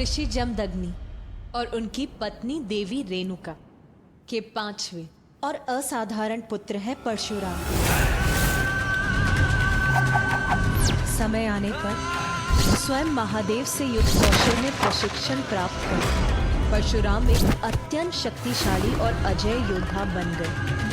ऋषि जमदग्नि और उनकी पत्नी देवी रेणुका के 5वें और असाधारण पुत्र है परशुराम। समय आने पर स्वयं महादेव से युद्ध कौशल में प्रशिक्षण प्राप्त कर परशुराम एक अत्यंत शक्तिशाली और अजय योद्धा बन गए।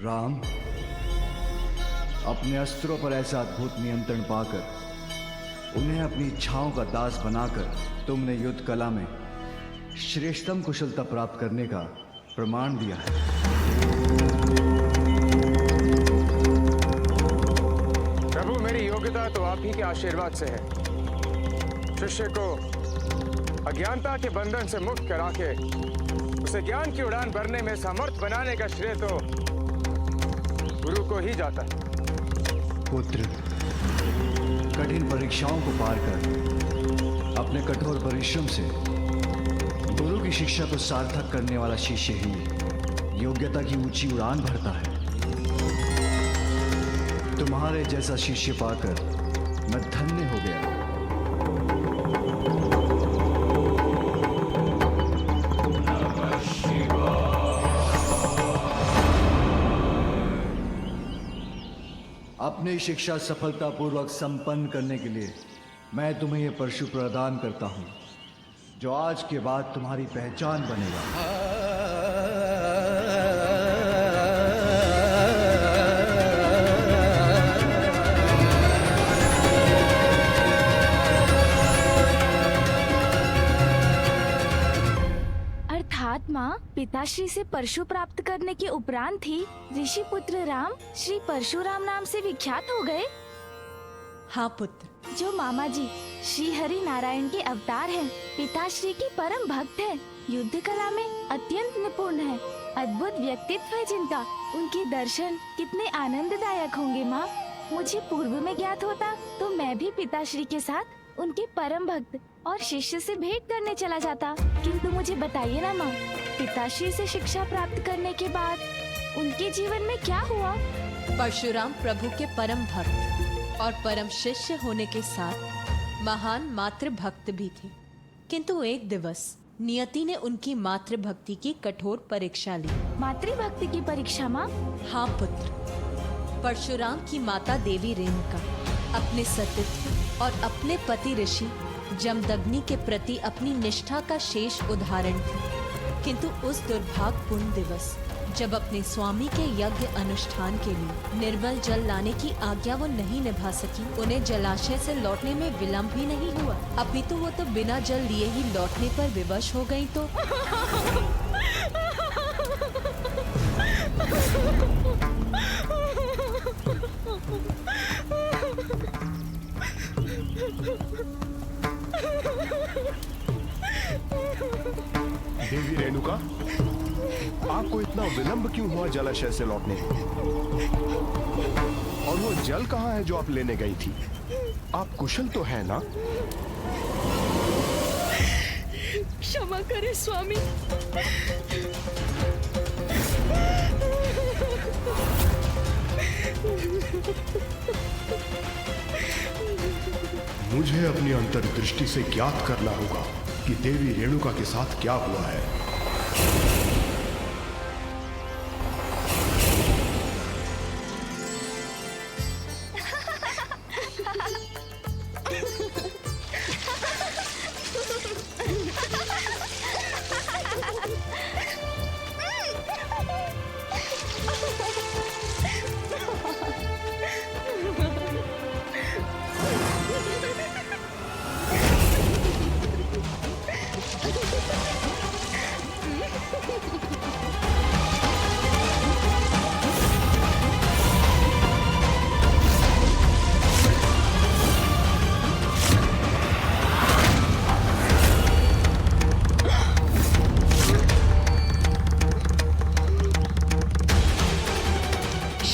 राम, अपने अस्त्रों पर ऐसा अद्भुत नियंत्रण पाकर उन्हें अपनी इच्छाओं का दास बनाकर तुमने युद्ध कला में श्रेष्ठतम कुशलता प्राप्त करने का प्रमाण दिया है। प्रभु, मेरी योग्यता तो आप ही के आशीर्वाद से है। शिष्य को अज्ञानता के बंधन से मुक्त करा के उसे ज्ञान की उड़ान भरने में समर्थ बनाने का श्रेय तो गुरु को ही जाता है। पुत्र, कठिन परीक्षाओं को पार कर अपने कठोर परिश्रम से गुरु की शिक्षा को सार्थक करने वाला शिष्य ही योग्यता की ऊंची उड़ान भरता है। तुम्हारे जैसा शिष्य पाकर मैं धन्य हो गया। अपनी शिक्षा सफलतापूर्वक संपन्न करने के लिए मैं तुम्हें यह परशु प्रदान करता हूं, जो आज के बाद तुम्हारी पहचान बनेगा। माँ, पिताश्री से परशु प्राप्त करने के उपरांत ही ऋषि पुत्र राम श्री परशुराम नाम से विख्यात हो गए। हाँ पुत्र। जो मामा जी श्री हरि नारायण के अवतार हैं, पिताश्री की परम भक्त हैं, युद्ध कला में अत्यंत निपुण हैं, अद्भुत व्यक्तित्व है जिनका। उनके दर्शन कितने आनंददायक होंगे माँ। मुझे पूर्व में ज्ञात होता तो मैं भी पिताश्री के साथ उनके परम भक्त और शिष्य से भेंट करने चला जाता। किंतु मुझे बताइए ना माँ, पिताश्री से शिक्षा प्राप्त करने के बाद उनके जीवन में क्या हुआ? परशुराम प्रभु के परम भक्त और परम शिष्य होने के साथ महान मातृ भक्त भी थे। किंतु एक दिवस नियति ने उनकी मातृ भक्ति की कठोर परीक्षा ली। मातृ भक्ति की परीक्षा माँ? हाँ पुत्र। परशुराम की माता देवी रेणुका अपने सतीत्व और अपने पति ऋषि जमदग्नि के प्रति अपनी निष्ठा का शेष उदाहरण थी। किंतु उस दुर्भाग्यपूर्ण दिवस जब अपने स्वामी के यज्ञ अनुष्ठान के लिए निर्मल जल लाने की आज्ञा वो नहीं निभा सकी, उन्हें जलाशय से लौटने में विलंब भी नहीं हुआ, अपितु वो तो बिना जल लिए ही लौटने पर विवश हो गई। तो देवी रेणुका, आपको इतना विलंब क्यों हुआ जलाशय से लौटने? और वो जल कहाँ है जो आप लेने गई थी? आप कुशल तो है ना? क्षमा करें स्वामी। मुझे अपनी अंतर्दृष्टि से ज्ञात करना होगा कि देवी रेणुका के साथ क्या हुआ है।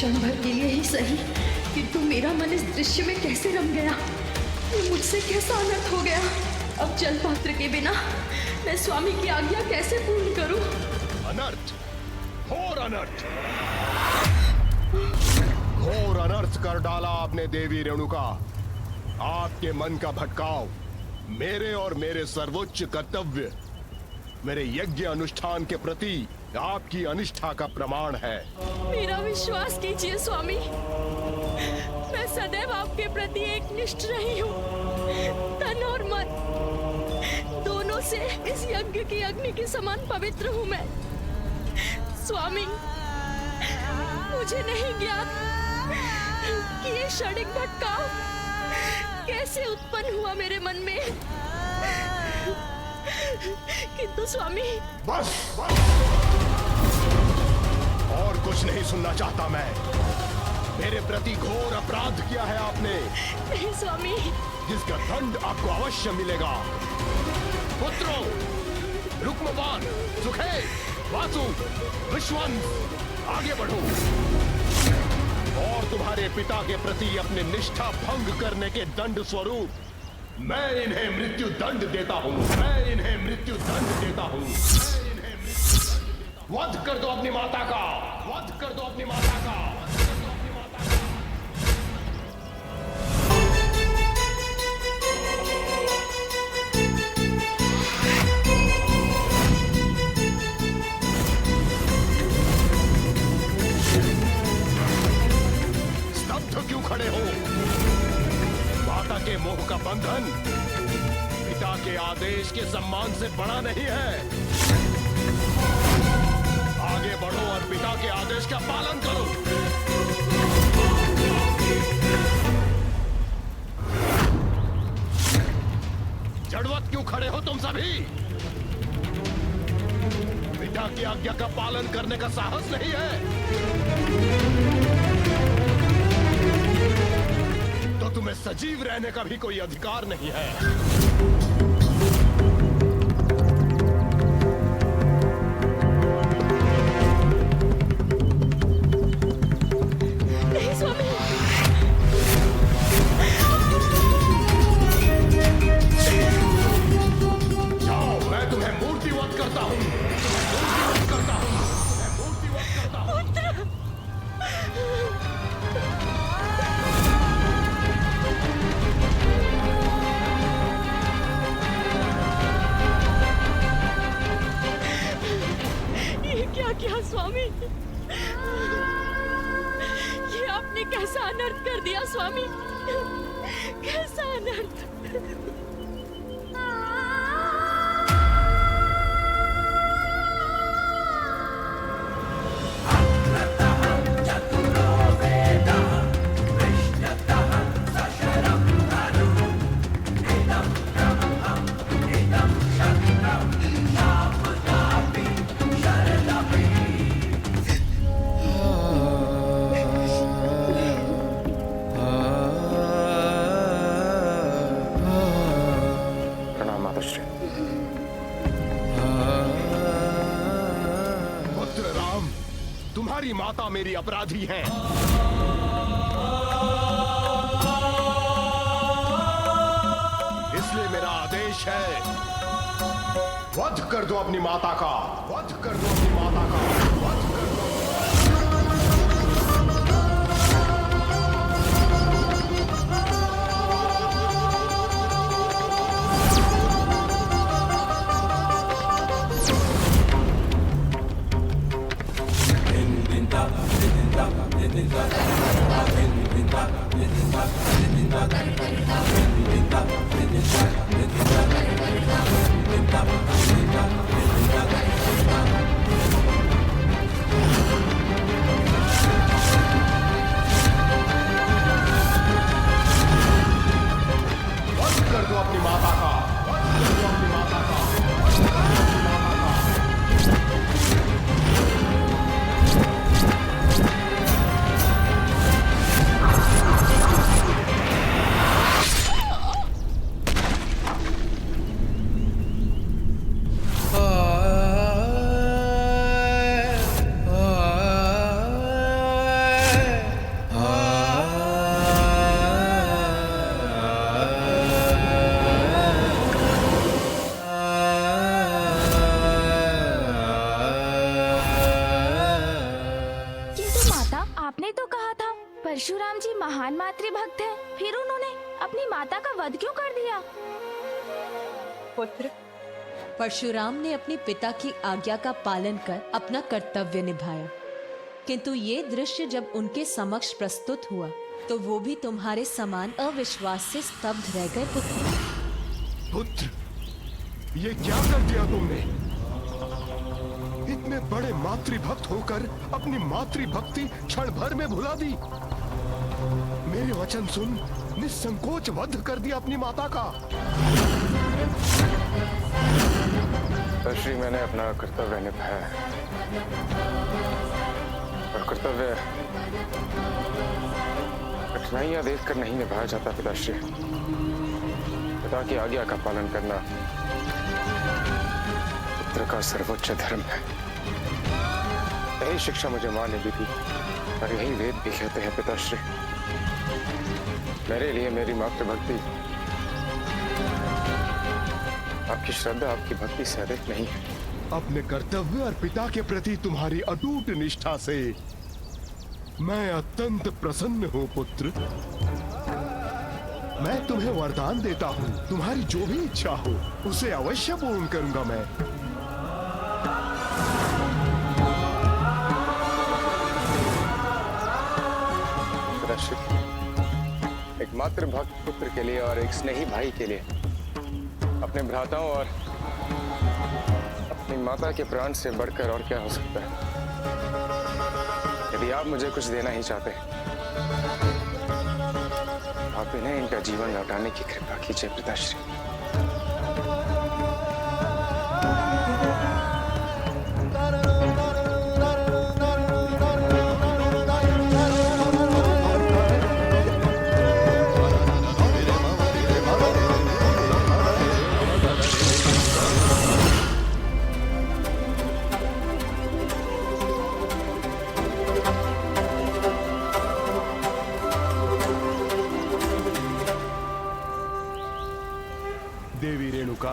क्षण भर के लिए ही सही, किंतु मेरा मन इस दृश्य में कैसे रम गया। ये मुझसे कैसा अनर्थ हो गया। अब जल पात्र के बिना मैं स्वामी की आज्ञा कैसे पूर्ण करूं? अनर्थ, घोर अनर्थ, घोर अनर्थ कर डाला आपने देवी रेणुका। आपके मन का भटकाव मेरे और मेरे सर्वोच्च कर्तव्य, मेरे यज्ञ अनुष्ठान के प्रति आपकी अनिष्ठा का प्रमाण है। मेरा विश्वास कीजिए स्वामी, मैं सदैव आपके प्रति एक निष्ठ रही हूँ। तन और मन दोनों से इस यज्ञ की अग्नि के समान पवित्र हूँ मैं। स्वामी, मुझे नहीं ज्ञात कि ये क्षणिक भटकाव कैसे उत्पन्न हुआ मेरे मन में, किंतु स्वामी। बस, और कुछ नहीं सुनना चाहता मैं। मेरे प्रति घोर अपराध किया है आपने। नहीं स्वामी, जिसका दंड आपको अवश्य मिलेगा। पुत्रों, रुक्मपाल, सुखेत, वासु, विश्वंस, आगे बढ़ो और तुम्हारे पिता के प्रति अपने निष्ठा भंग करने के दंड स्वरूप मैं इन्हें मृत्यु दंड देता हूँ। मैं इन्हें मृत्यु दंड देता हूँ। वध कर दो अपनी माता का, वध कर दो अपनी माता का। स्तब्ध क्यों खड़े हो? माता के मोह का बंधन पिता के आदेश के सम्मान से बड़ा नहीं है। आगे बढ़ो और पिता के आदेश का पालन करो। जड़वत क्यों खड़े हो तुम सभी? पिता की आज्ञा का पालन करने का साहस नहीं है तो तुम्हें सजीव रहने का भी कोई अधिकार नहीं है। क्या स्वामी, ये आपने कैसा अनर्थ कर दिया स्वामी, कैसा अनर्थ। तुम्हारी माता मेरी अपराधी हैं। इसलिए मेरा आदेश है, वध कर दो अपनी माता का, वध कर दो अपनी माता का, वध कर दो। महान मातृभक्त हैं, फिर उन्होंने अपनी माता का वध क्यों कर दिया? पुत्र, परशुराम ने अपने पिता की आज्ञा का पालन कर अपना कर्तव्य निभाया, किंतु ये दृश्य जब उनके समक्ष प्रस्तुत हुआ तो वो भी तुम्हारे समान अविश्वास से स्तब्ध रह गए। पुत्र, ये क्या कर दिया तुमने? इतने बड़े मातृभक्त होकर अपनी मातृभक्ति क्षण भर में भुला दी। मेरे वचन सुन निसंकोच वध कर दिया अपनी माता का। श्री, मैंने अपना कर्तव्य निभाया है और कर्तव्य कठिनाइयां देखकर नहीं निभाया जाता पिताश्री। पिता की आज्ञा का पालन करना पुत्र का सर्वोच्च धर्म है। यही शिक्षा मुझे मां ने दी थी और यही वेद भी कहते हैं पिताश्री। मेरे लिए मेरी मातृभक्ति आपकी श्रद्धा, आपकी भक्ति से अधिक नहीं है। अपने कर्तव्य और पिता के प्रति तुम्हारी अटूट निष्ठा से मैं अत्यंत प्रसन्न हूँ पुत्र। मैं तुम्हें वरदान देता हूँ, तुम्हारी जो भी इच्छा हो उसे अवश्य पूर्ण करूंगा मैं। एक मातृभक्त पुत्र के लिए और एक स्नेही भाई के लिए अपने भ्राताओं और अपनी माता के प्राण से बढ़कर और क्या हो सकता है। यदि आप मुझे कुछ देना ही चाहते हैं, आप इन्हें इनका जीवन लौटाने की कृपा कीजिए पिताश्री। देवी रेणुका,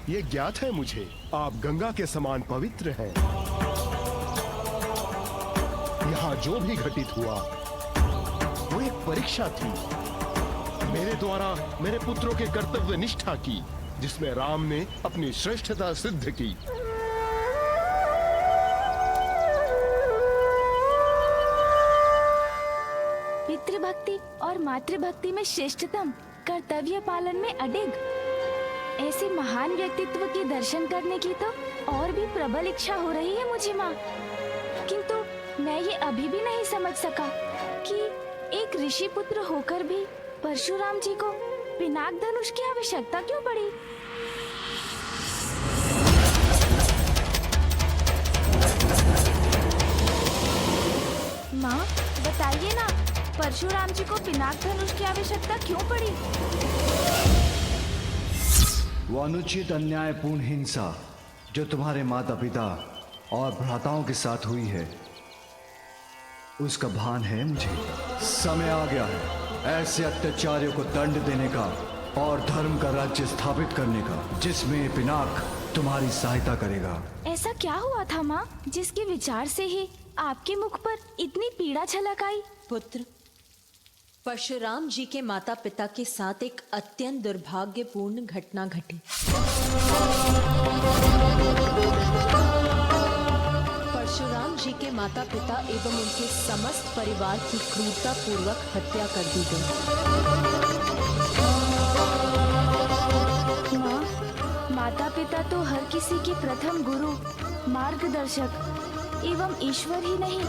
ये ज्ञात है मुझे, आप गंगा के समान पवित्र हैं। यहाँ जो भी घटित हुआ वो एक परीक्षा थी मेरे द्वारा मेरे पुत्रों के कर्तव्य निष्ठा की, जिसमें राम ने अपनी श्रेष्ठता सिद्ध की। पितृभक्ति और मातृभक्ति में श्रेष्ठतम, कर्तव्य पालन में अडिग, ऐसे महान व्यक्तित्व के दर्शन करने की तो और भी प्रबल इच्छा हो रही है मुझे माँ। किंतु मैं ये अभी भी नहीं समझ सका कि एक ऋषि पुत्र होकर भी परशुराम जी को पिनाक धनुष की आवश्यकता क्यों पड़ी। माँ बताइए ना, परशुराम जी को पिनाक धनुष की आवश्यकता क्यों पड़ी? वो अनुचित अन्यायपूर्ण हिंसा जो तुम्हारे माता पिता और भ्राताओं के साथ हुई है, उसका भान है मुझे। समय आ गया है ऐसे अत्याचारियों को दंड देने का और धर्म का राज्य स्थापित करने का, जिसमें पिनाक तुम्हारी सहायता करेगा। ऐसा क्या हुआ था माँ, जिसके विचार से ही आपके मुख पर इतनी पीड़ा झलक आई? पुत्र, परशुराम जी के माता पिता के साथ एक अत्यंत दुर्भाग्यपूर्ण घटना घटी। परशुराम जी के माता पिता एवं उनके समस्त परिवार की क्रूरता पूर्वक हत्या कर दी गई। माँ, माता पिता तो हर किसी के प्रथम गुरु, मार्गदर्शक एवं ईश्वर ही नहीं,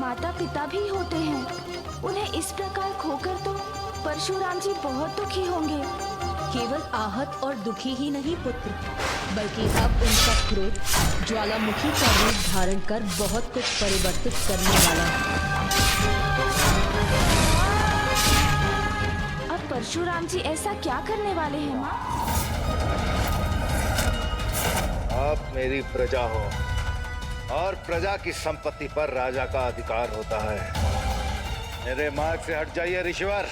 माता पिता भी होते हैं। उन्हें इस प्रकार खोकर तो परशुराम जी बहुत दुखी होंगे। केवल आहत और दुखी ही नहीं पुत्र, बल्कि अब उनका क्रोध ज्वालामुखी का रूप धारण कर बहुत कुछ परिवर्तित करने वाला है। अब परशुराम जी ऐसा क्या करने वाले हैं माँ? आप मेरी प्रजा हो और प्रजा की संपत्ति पर राजा का अधिकार होता है। मेरे मार्ग से हट जाइए ऋषिवर,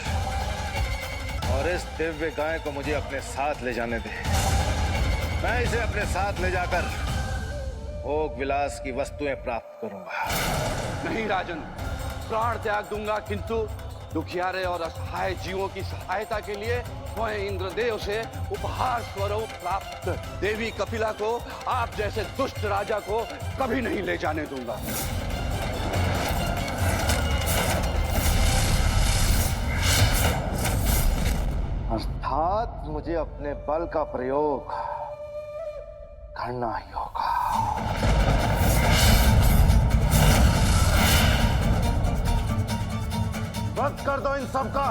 और इस दिव्य गाय को मुझे अपने साथ ले जाने दे। मैं इसे अपने साथ ले जाकर भोग विलास की वस्तुएं प्राप्त करूंगा। नहीं राजन, प्राण त्याग दूंगा, किंतु दुखियारे और असहाय जीवों की सहायता के लिए मैं इंद्रदेव से उपहार स्वरूप प्राप्त देवी कपिला को आप जैसे दुष्ट राजा को कभी नहीं ले जाने दूंगा। अर्थात मुझे अपने बल का प्रयोग करना ही होगा। बंद कर दो इन सबका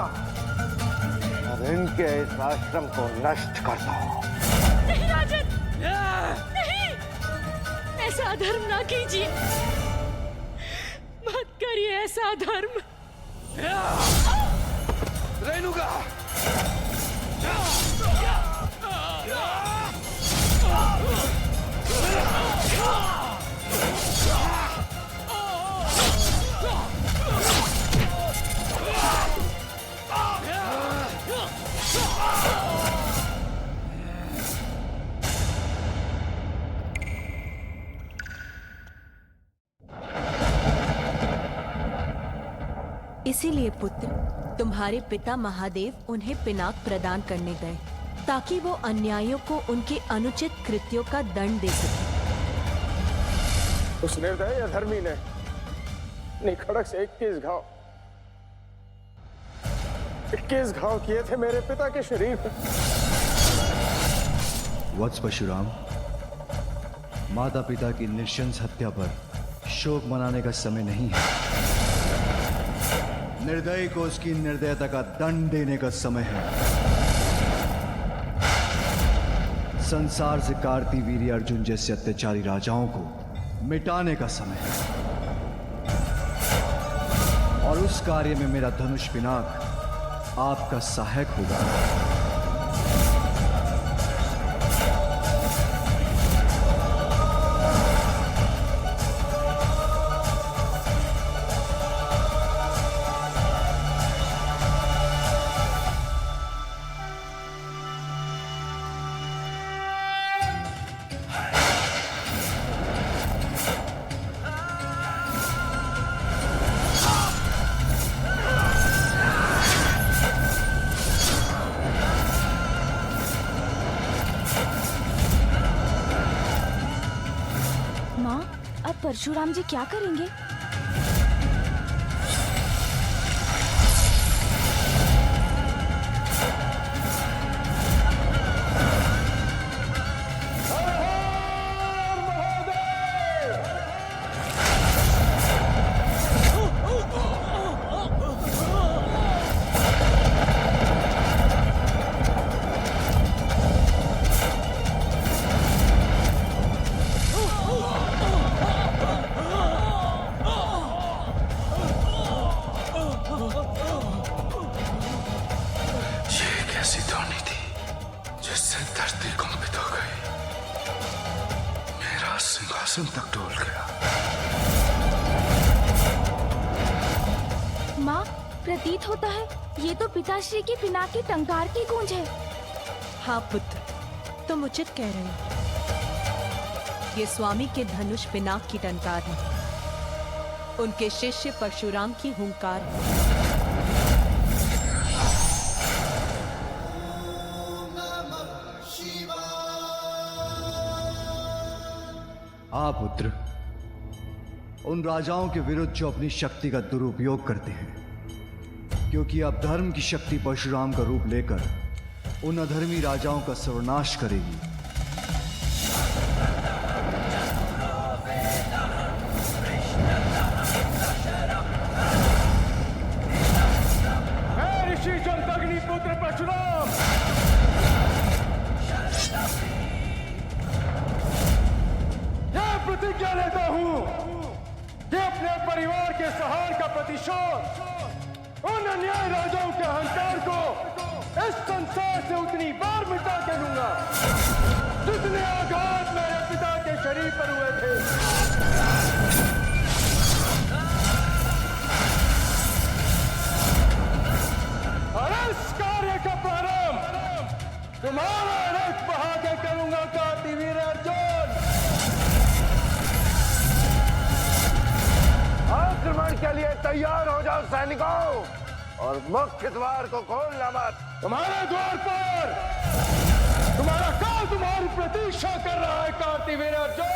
और इनके इस आश्रम को नष्ट कर दो। नहीं राजन, नहीं, ऐसा अधर्म ना कीजिए, मत करिए ऐसा अधर्म। रेणुका, इसीलिए पुत्र, तुम्हारे पिता महादेव उन्हें पिनाक प्रदान करने गए ताकि वो अन्यायियों को उनके अनुचित कृत्यों का दंड दे सके। उस निर्दयी अधर्मी ने निखड़क से 21 घाव किए थे मेरे पिता के शरीर पर। वत्स परशुराम, माता पिता की नृशंस हत्या पर शोक मनाने का समय नहीं है। निर्दयी को उसकी निर्दयता का दंड देने का समय है। संसार से कार्तिवीर्य अर्जुन जैसे अत्याचारी राजाओं को मिटाने का समय है। और उस कार्य में मेरा धनुष पिनाक आपका सहायक होगा। परशुराम जी क्या करेंगे? तक डोल गया। माँ, प्रतीत होता है ये तो पिताश्री की पिनाक की टंकार की गूंज है। हाँ पुत्र, तुम उचित कह रहे हो। ये स्वामी के धनुष पिनाक की टंकार है, उनके शिष्य परशुराम की हुंकार है। आप पुत्र, उन राजाओं के विरुद्ध जो अपनी शक्ति का दुरुपयोग करते हैं, क्योंकि अब धर्म की शक्ति परशुराम का रूप लेकर उन अधर्मी राजाओं का सर्वनाश करेगी। ऋषि जमदग्नि पुत्र परशुराम प्रतिज्ञा लेता हूँ कि अपने परिवार के सहार का प्रतिशोध उन अन्याय राजाओं के अहंकार को इस संसार से उतनी बार मिटा के लूंगा जितने आघात मेरे पिता के शरीर पर हुए थे। और इस कार्य का प्रारंभ तुम्हारा रथ बहा के करूंगा कार्तिवीर अर्जुन। आक्रमण के लिए तैयार हो जाओ सैनिकों, और मुख्य द्वार को खोलना मत। तुम्हारे द्वार पर तुम्हारा काल तुम्हारी प्रतीक्षा कर रहा है कार्तिवीर अर्जुन।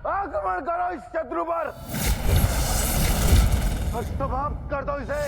आक्रमण करो इस शत्रु पर, समाप्त कर दो इसे।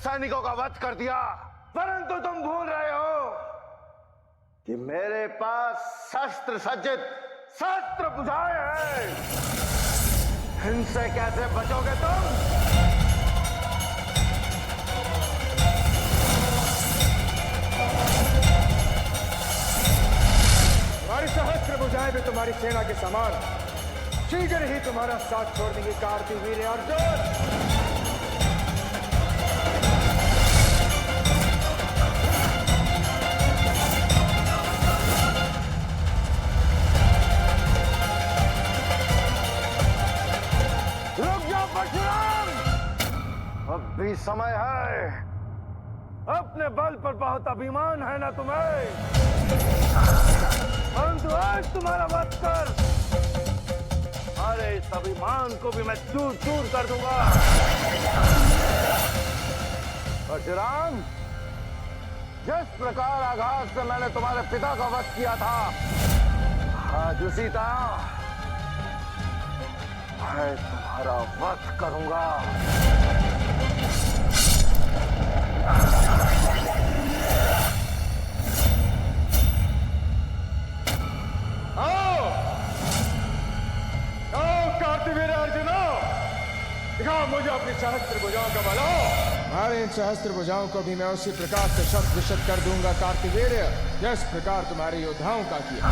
सैनिकों का वध कर दिया, परंतु तुम भूल रहे हो कि मेरे पास शस्त्र सज्जित शस्त्र बुझाए हैं। इनसे कैसे बचोगे तुम? तुम्हारी सहस्त्र बुझाए भी तुम्हारी सेना के समान शीघ्र ही तुम्हारा साथ छोड़ देंगे कार्तिवीर अर्जुन। अब भी समय है। अपने बल पर बहुत अभिमान है ना तुम्हें, परंतु आज तुम्हारा वध कर तुम्हारे इस अभिमान को भी मैं चूर चूर कर दूंगा। परशुराम, जिस प्रकार आघात से मैंने तुम्हारे पिता का वध किया था, आज उसी तरह मैं तुम्हारा वध करूंगा। आओ कार्तवीर्य अर्जुनो, दिखाओ मुझे अपनी सहस्त्र भुजाओं का बल। हमारे इन सहस्त्र भुजाओं को भी मैं उसी प्रकार से शत विशत कर दूंगा कार्तवीर्य, जिस प्रकार तुम्हारे योद्धाओं का किया।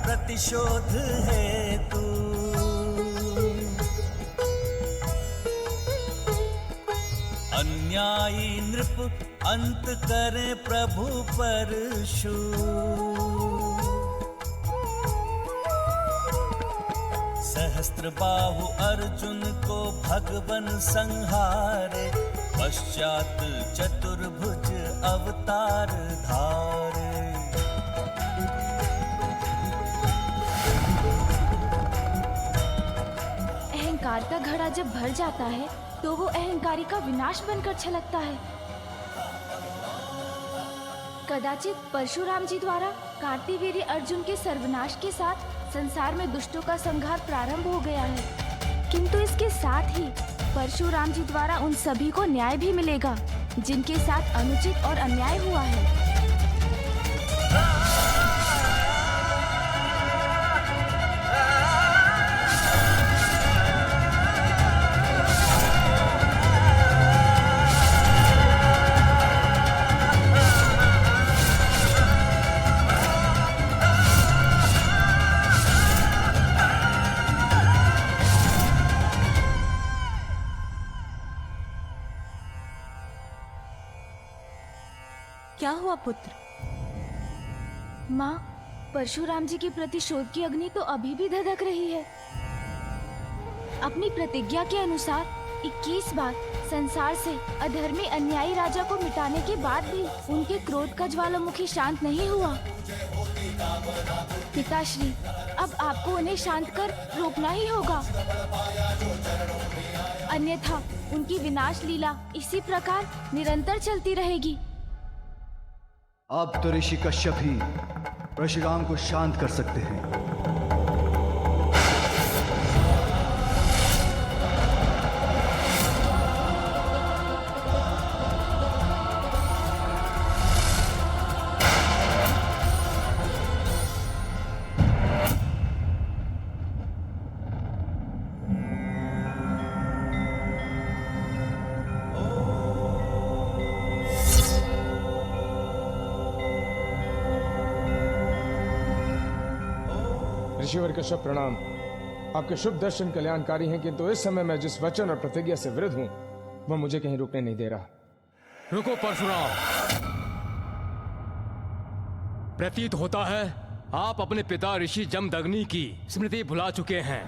प्रतिशोध है तू, अन्यायी नृप अंत करे प्रभु परशु, सहस्त्र बाहु अर्जुन को भगवन संहारे, पश्चात चतुर्भुज अवतार धारे। अहंकार का घड़ा जब भर जाता है तो वो अहंकारी का विनाश बनकर छलकता है। कदाचित परशुराम जी द्वारा कार्तवीर्य अर्जुन के सर्वनाश के साथ संसार में दुष्टों का संहार प्रारंभ हो गया है, किंतु इसके साथ ही परशुराम जी द्वारा उन सभी को न्याय भी मिलेगा जिनके साथ अनुचित और अन्याय हुआ है। क्या हुआ पुत्र? माँ, परशुराम जी के प्रतिशोध की अग्नि तो अभी भी धधक रही है। अपनी प्रतिज्ञा के अनुसार 21 बार संसार से अधर्मी अन्यायी राजा को मिटाने के बाद भी उनके क्रोध का ज्वालामुखी शांत नहीं हुआ। पिताश्री, अब आपको उन्हें शांत कर रोकना ही होगा, अन्यथा उनकी विनाश लीला इसी प्रकार निरंतर चलती रहेगी। अब तो ऋषि कश्यप ही परशुराम को शांत कर सकते हैं। ऋषिवर कश्यप प्रणाम। आपके शुभ दर्शन कल्याणकारी हैं, किंतु इस समय मैं जिस वचन और प्रतिज्ञा से विरुद्ध हूं वह मुझे कहीं रुकने नहीं दे रहा। रुको परशुराम। प्रतीत होता है आप अपने पिता ऋषि जमदग्नि की स्मृति भुला चुके हैं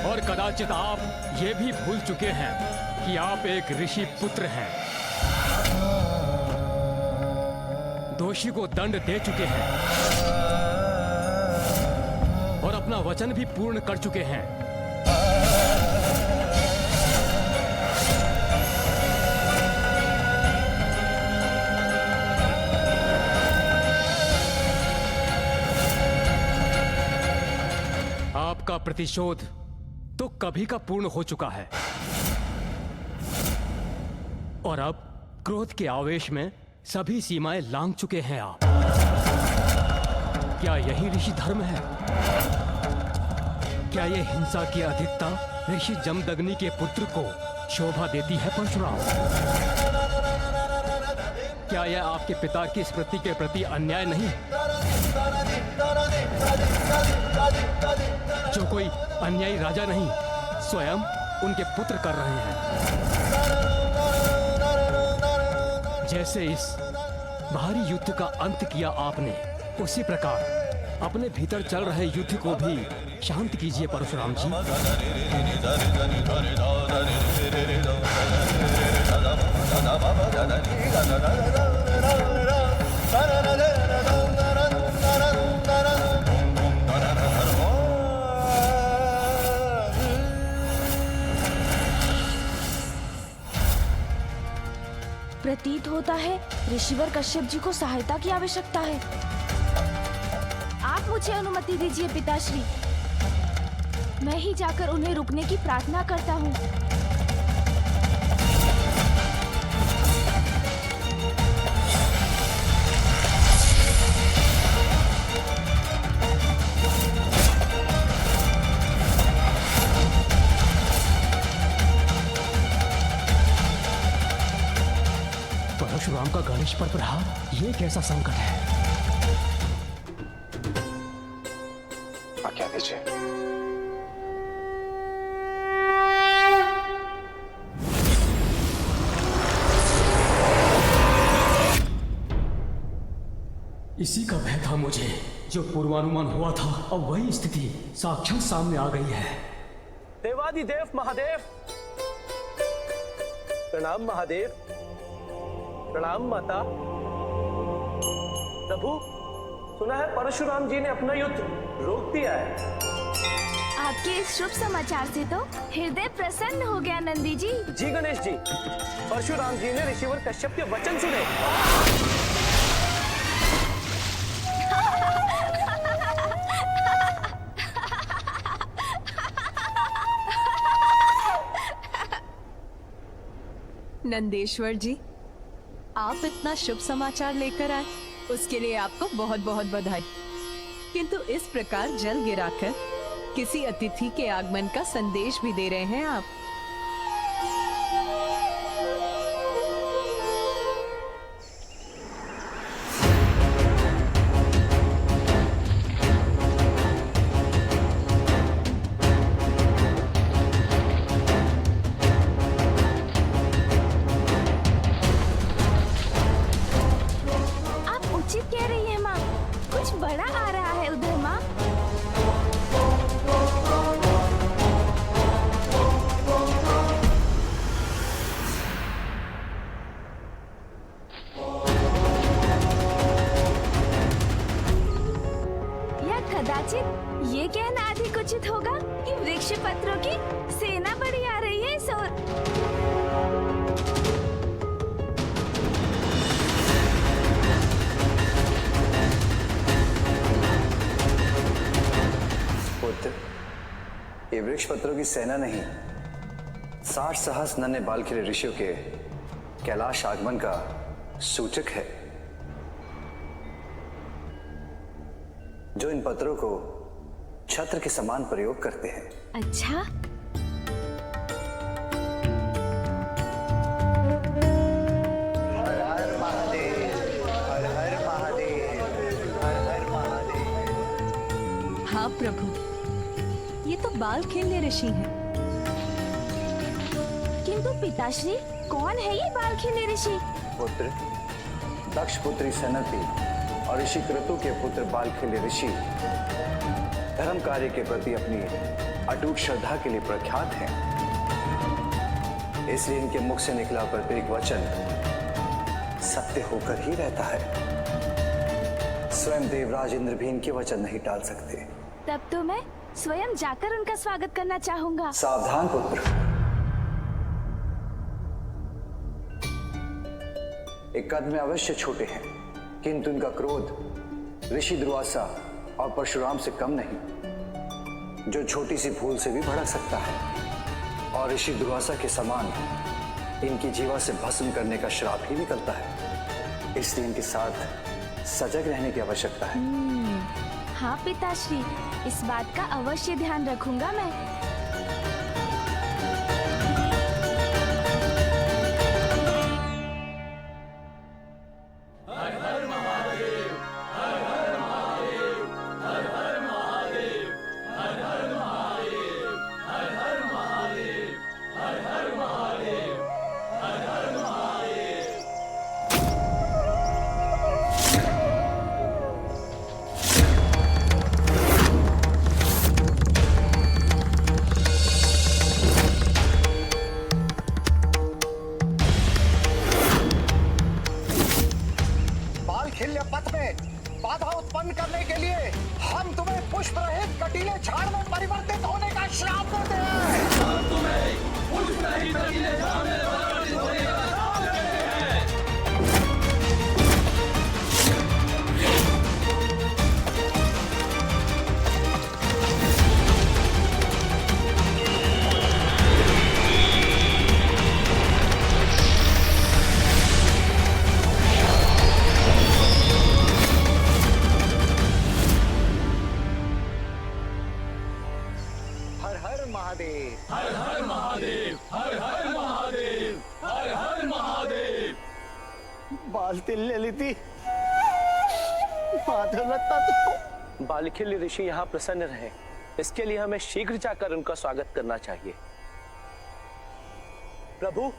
और कदाचित आप ये भी भूल चुके हैं कि आप एक ऋषि पुत्र हैं। दोषी को दंड दे चुके हैं और अपना वचन भी पूर्ण कर चुके हैं। आपका प्रतिशोध तो कभी का पूर्ण हो चुका है और अब क्रोध के आवेश में सभी सीमाएं लांघ चुके हैं आप। क्या यही ऋषि धर्म है? क्या यह हिंसा की अधिकता ऋषि जमदग्नि के पुत्र को शोभा देती है परशुराम? क्या यह आपके पिता की स्मृति के प्रति अन्याय नहीं? जो कोई अन्यायी राजा नहीं स्वयं उनके पुत्र कर रहे हैं। जैसे इस बाहरी युद्ध का अंत किया आपने, उसी प्रकार अपने भीतर चल रहे युद्ध को भी शांत कीजिए परशुराम जी। प्रतीत होता है ऋषिवर कश्यप जी को सहायता की आवश्यकता है। आप मुझे अनुमति दीजिए पिताश्री, मैं ही जाकर उन्हें रुकने की प्रार्थना करता हूँ। परशुराम का गणेश पर प्रहार, ये कैसा संकट है? आज्ञा दीजिए। इसी का भय था मुझे, जो पूर्वानुमान हुआ था अब वही स्थिति साक्षात सामने आ गई है। देवादिदेव महादेव, प्रणाम महादेव, प्रणाम माता। प्रभु, सुना है परशुराम जी ने अपना युद्ध रोक दिया है। आपके इस शुभ समाचार से तो हृदय प्रसन्न हो गया नंदी जी। जी गणेश जी, परशुराम जी ने ऋषिवर कश्यप के वचन सुने। नंदेश्वर जी, आप इतना शुभ समाचार लेकर आए, उसके लिए आपको बहुत बहुत बधाई। किंतु इस प्रकार जल गिराकर किसी अतिथि के आगमन का संदेश भी दे रहे हैं आप। ये कहना अधिक उचित होगा कि वृक्ष पत्रों की सेना बड़ी आ रही है इस ओर। पुत्र, ये वृक्ष पत्रों की सेना नहीं, 60 सहस्र नन्हे बाल खिले ऋषियों के कैलाश आगमन का सूचक है, जो इन पत्रों को छत्र के समान प्रयोग करते हैं। अच्छा, हर हर महादेव, हर हर महादेव। बालखिल्य ऋषि हैं। किंतु पिताश्री, कौन है ये बालखिल्य ऋषि? पुत्र, दक्ष पुत्री सनति और ऋषि क्रतु के पुत्र बालखिल्य ऋषि धर्म कार्य के प्रति अपनी अटूट श्रद्धा के लिए प्रख्यात हैं। इसलिए इनके मुख से निकला प्रत्येक वचन सत्य होकर ही रहता है। स्वयं देवराज इंद्र भी इनके वचन नहीं टाल सकते। तब तो मैं स्वयं जाकर उनका स्वागत करना चाहूंगा। सावधान पुत्र, एक कद में अवश्य छोटे हैं, किंतु इनका क्रोध ऋषि दुर्वासा और परशुराम से कम नहीं, जो छोटी सी भूल से भी भड़क सकता है। और ऋषि दुर्वासा के समान इनकी जीवा से भस्म करने का श्राप ही निकलता है। इसलिए इनके साथ सजग रहने की आवश्यकता है। हाँ पिताश्री, इस बात का अवश्य ध्यान रखूंगा मैं। पथ में बाधा उत्पन्न करने के लिए हम तुम्हें पुष्प रहित कटीले झाड़ में परिवर्तित होने का श्राप देते हैं। हम तुम्हें पुष्प रहित कटीले झाड़ में परिवर्तित होने का श्राप देते हैं। हर हर महादेव, हर हर महादेव, हर हर महादेव। बालखिल्य लिति, बालखिल्य ऋषि यहाँ प्रसन्न रहे, इसके लिए हमें शीघ्र जाकर उनका स्वागत करना चाहिए। प्रभु,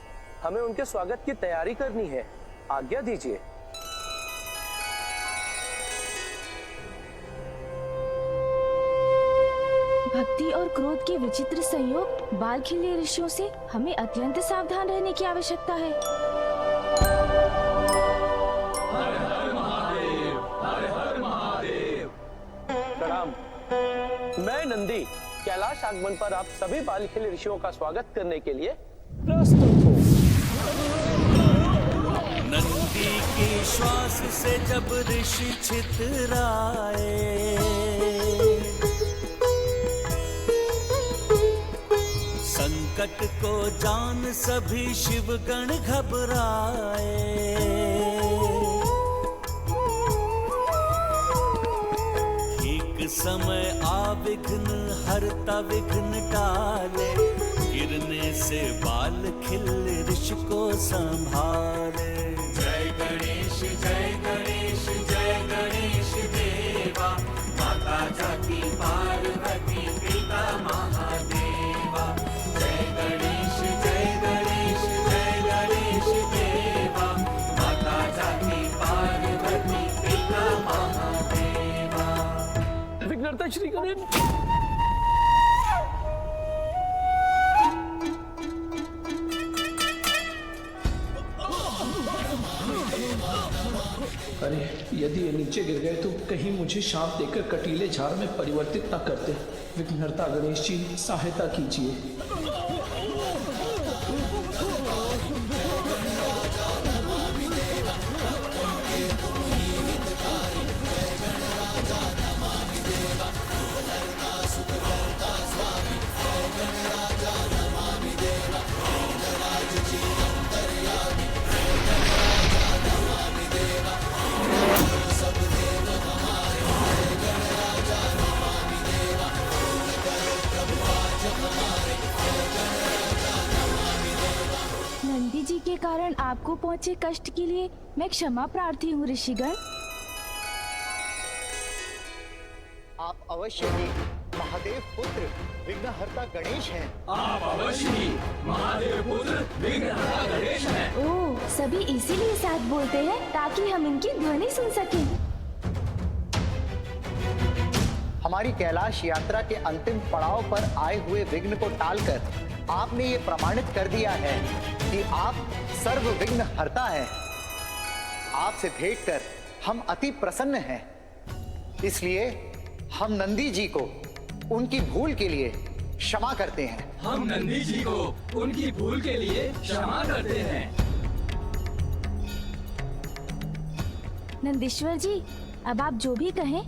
हमें उनके स्वागत की तैयारी करनी है, आज्ञा दीजिए। भक्ति और क्रोध के विचित्र संयोग बालखिल्य ऋषियों से हमें अत्यंत सावधान रहने की आवश्यकता है। हर हर महादेव, हर हर महादेव। प्रणाम। मैं नंदी कैलाश आगमन पर आप सभी बालखिल्य ऋषियों का स्वागत करने के लिए प्रस्तुत हूँ। नंदी के श्वास से जब ऋषि छितराए, संकट को जान सभी शिवगण घबराए। ठीक समय आविघ्न हरता विघ्न टाले, गिरने से बाल खिल ऋषि को संभाले। जय गणेश जय गणेश जय गणेश देवा, माता जाति पार्वती पिता महादेवा। जय गणेश जय गणेश जय गणेश देवा, माता जाति पार्वती पिता महादेवा। विघ्नहर्ता श्री गणेश। अरे, यदि ये नीचे गिर गए तो कहीं मुझे शाप देकर कटीले झाड़ में परिवर्तित न करते। विघ्नहर्ता गणेश जी, सहायता कीजिए। नंदी जी के कारण आपको पहुंचे कष्ट के लिए मैं क्षमा प्रार्थी हूँ ऋषिगण। आप अवश्य ही महादेव पुत्र विघ्नहर्ता गणेश हैं। आप अवश्य ही महादेव पुत्र विघ्नहर्ता गणेश हैं। ओह, सभी इसीलिए साथ बोलते हैं ताकि हम इनकी ध्वनि सुन सकें। हमारी कैलाश यात्रा के अंतिम पड़ाव पर आए हुए विघ्न को टालकर आपने ये प्रमाणित कर दिया है कि आप सर्व विघ्न हर्ता हैं। आपसे भेंट कर हम अति प्रसन्न हैं। इसलिए हम नंदी जी को उनकी भूल के लिए क्षमा करते हैं। हम नंदी जी को उनकी भूल के लिए क्षमा करते हैं। नंदीश्वर जी, अब आप जो भी कहें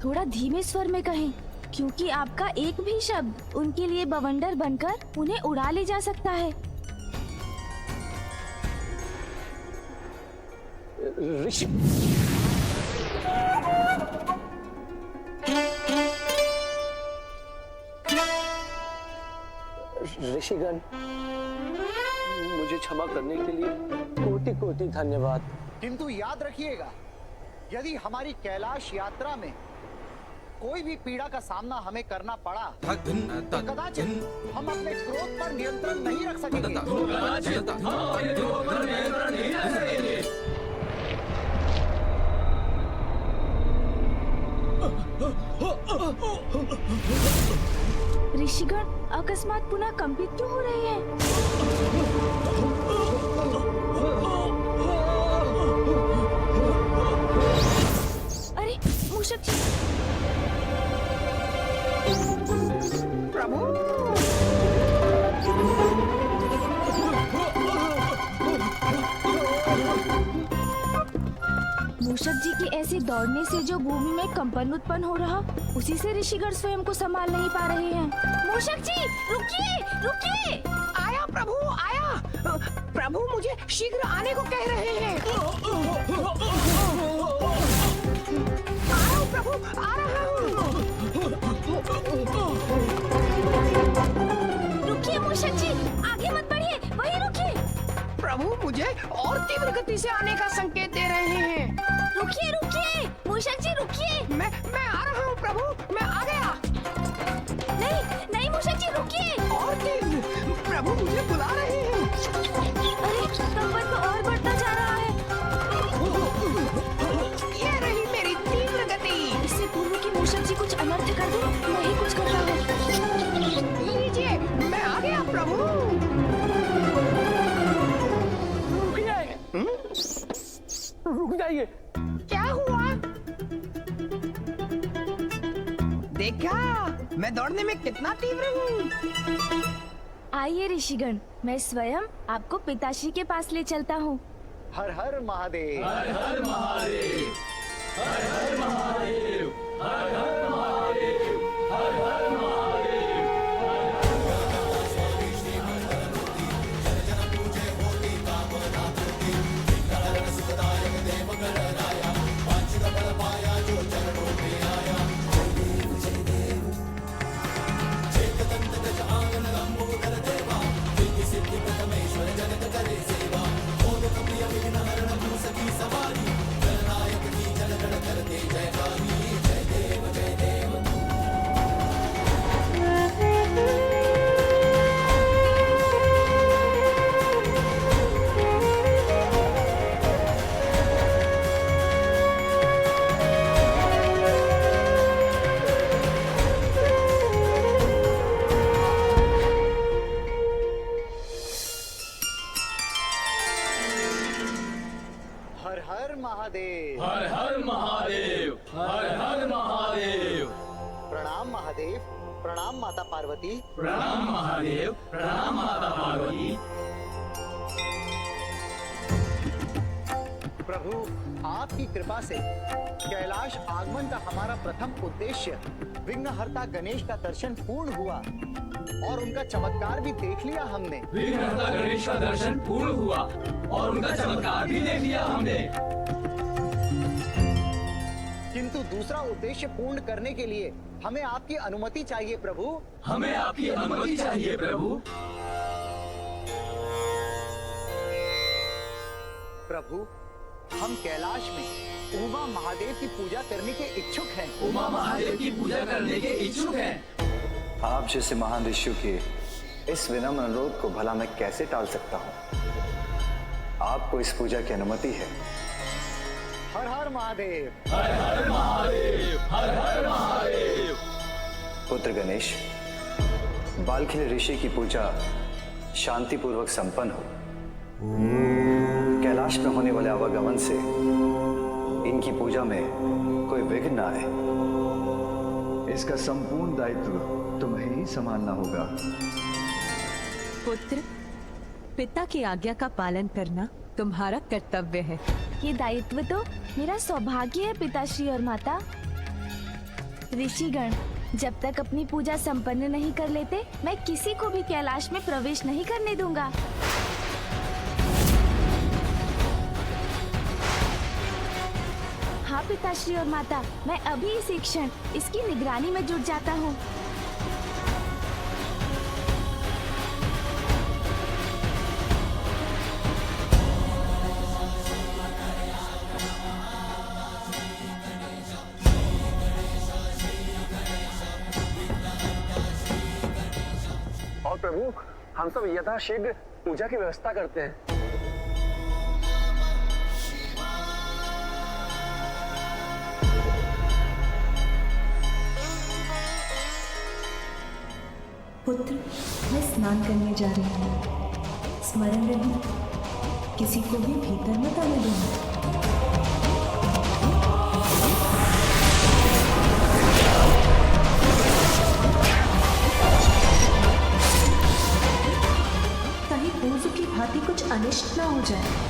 थोड़ा धीमे स्वर में कहें, क्योंकि आपका एक भी शब्द उनके लिए बवंडर बनकर उन्हें उड़ा ले जा सकता है। ऋषि ऋषिगण, मुझे क्षमा करने के लिए कोटि कोटि धन्यवाद। किंतु याद रखिएगा, यदि हमारी कैलाश यात्रा में कोई भी पीड़ा का सामना हमें करना पड़ा तो कदाचित हम अपने क्रोध पर नियंत्रण नहीं रख सकेंगे। ऋषिगण अकस्मात पुनः कंपित क्यों हो रहे हैं? अरे मूषक जी! प्रभु! मूषक जी के ऐसे दौड़ने से जो भूमि में कंपन उत्पन्न हो रहा, उसी से ऋषिगण स्वयं को संभाल नहीं पा रहे हैं। मूषक जी, रुकिए, रुकिए! आया प्रभु, आया! प्रभु मुझे शीघ्र आने को कह रहे हैं। आ रहा हूँ प्रभु, आ रहा हूँ। रुकिए मूषक जी, आगे मत बढ़िए, वहीं रुकिए। प्रभु मुझे और तीव्र गति से आने का संकेत दे रहे हैं। रुकिए, रुकिए, मूषक जी रुकिए। मैं आ रहा हूँ प्रभु, मैं आ गया। नहीं, नहीं मूषक जी रुकिए। और तीव्र, प्रभु मुझे बुला रहे हैं। अरे कंपन तो और बढ़ता जा रहा है। ये रही मेरी तीव्र गति। इससे पूर्व कि मूषक जी कुछ अनर्थ कर दे, मैं ही कुछ करता हूँ। लीजिए, मैं आ गया प्रभु। रुक जाइए। क्या हुआ? देखा, मैं दौड़ने में कितना तीव्र हूँ। आइए ऋषिगण, मैं स्वयं आपको पिताश्री के पास ले चलता हूँ। हर हर महादेव। हर हर महादेव। हर हर महादेव। हर हर महादेव। हर हर महादेव। हर हर महादेव। हर हर महादेव। प्रणाम महादेव, प्रणाम माता पार्वती। प्रणाम महादेव, प्रणाम माता पार्वती। प्रभु, आपकी कृपा से कैलाश आगमन का हमारा प्रथम उद्देश्य विघ्नहर्ता गणेश का दर्शन पूर्ण हुआ और उनका चमत्कार भी देख लिया हमने। विघ्नहर्ता गणेश का दर्शन पूर्ण हुआ और उनका चमत्कार भी देख लिया हमने। किंतु दूसरा उद्देश्य पूर्ण करने के लिए हमें आपकी अनुमति चाहिए प्रभु। हमें आपकी अनुमति चाहिए प्रभु। प्रभु, हम कैलाश में उमा महादेव की पूजा करने के इच्छुक हैं। उमा महादेव की पूजा करने के इच्छुक हैं। आप जैसे महान ऋषियों के इस विनम्र अनुरोध को भला मैं कैसे टाल सकता हूँ? आपको इस पूजा की अनुमति है। हर हर महादेव, हर हर महादेव, हर हर महादेव। पुत्र गणेश, बालखिल ऋषि की पूजा शांतिपूर्वक संपन्न हो। कैलाश में होने वाले आवागमन से इनकी पूजा में कोई विघ्न न आए। इसका संपूर्ण दायित्व तुम्हें ही संभालना होगा। पुत्र, पिता की आज्ञा का पालन करना तुम्हारा कर्तव्य है। ये दायित्व तो मेरा सौभाग्य है पिताश्री और माता। ऋषिगण जब तक अपनी पूजा संपन्न नहीं कर लेते, मैं किसी को भी कैलाश में प्रवेश नहीं करने दूंगा। हाँ पिताश्री और माता, मैं अभी इसी क्षण इसकी निगरानी में जुट जाता हूँ। और प्रभु, हम सब यथाशीघ्र पूजा की व्यवस्था करते हैं। पुत्र, मैं स्नान करने जा रही हूँ। स्मरण रहे, किसी को भी भीतर मत आने देना। कहीं पूर्व की भांति कुछ अनिष्ट ना हो जाए।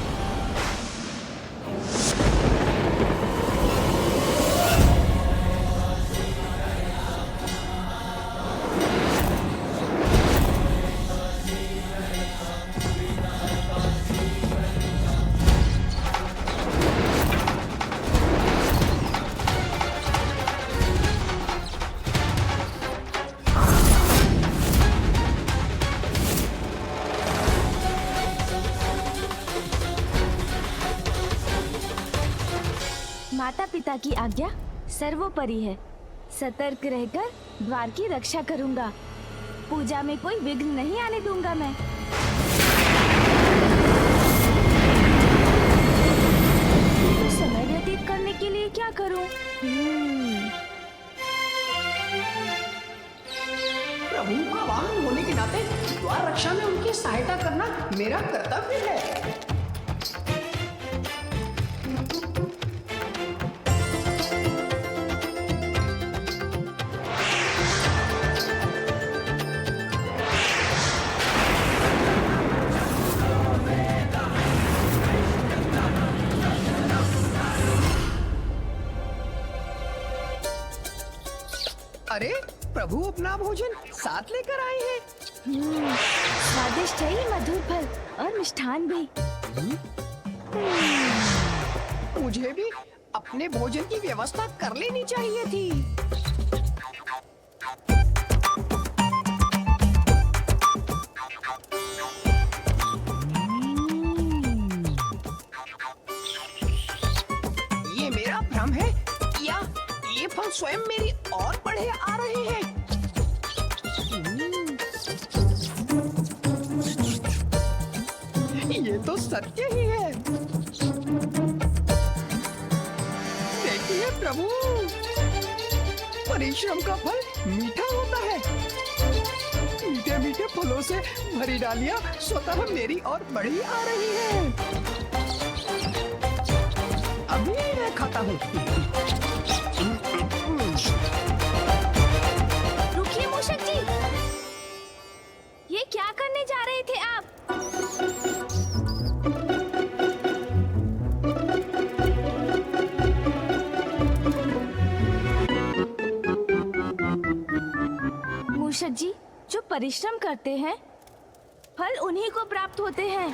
माता पिता की आज्ञा सर्वोपरि है। सतर्क रहकर द्वार की रक्षा करूंगा। पूजा में कोई विघ्न नहीं आने दूंगा मैं। तो समय व्यतीत करने के लिए क्या करूं? प्रभु का वाहन होने के नाते द्वार रक्षा में उनकी सहायता करना मेरा कर्तव्य है। अरे प्रभु अपना भोजन साथ लेकर आए हैं। स्वादिष्ट है ये मधुर फल और मिष्ठान भी। मुझे भी अपने भोजन की व्यवस्था कर लेनी चाहिए थी। ये मेरा भ्रम है या ये फल स्वयं मेरी और बढ़े आ रहे हैं। ये तो सत्य ही है। देखिए प्रभु, परिश्रम का फल मीठा होता है। मीठे मीठे फलों से भरी डालियां स्वतः मेरी ओर बढ़ी आ रही है। अभी मैं खाता हूँ। रुकिए मूषक जी, ये क्या करने जा रहे थे आप? मूषक जी, जो परिश्रम करते हैं फल उन्हीं को प्राप्त होते हैं।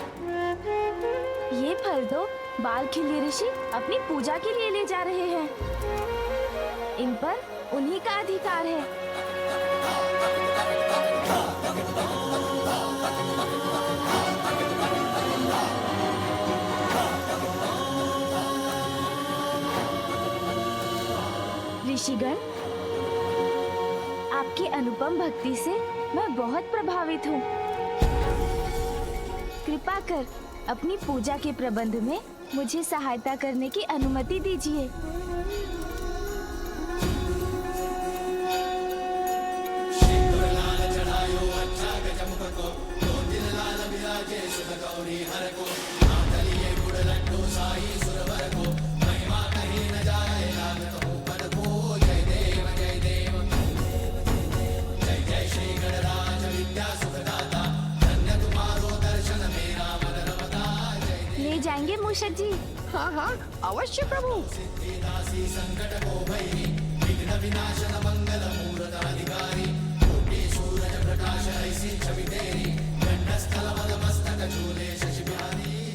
ये फल तो बालखिल्य ऋषि अपनी पूजा के लिए ले जा रहे हैं। इन पर उन्हीं का अधिकार है। ऋषिगण, आपकी अनुपम भक्ति से मैं बहुत प्रभावित हूँ। कृपा कर अपनी पूजा के प्रबंध में मुझे सहायता करने की अनुमति दीजिए। ले जाएंगे मूषक जी? हाँ हाँ अवश्य प्रभु।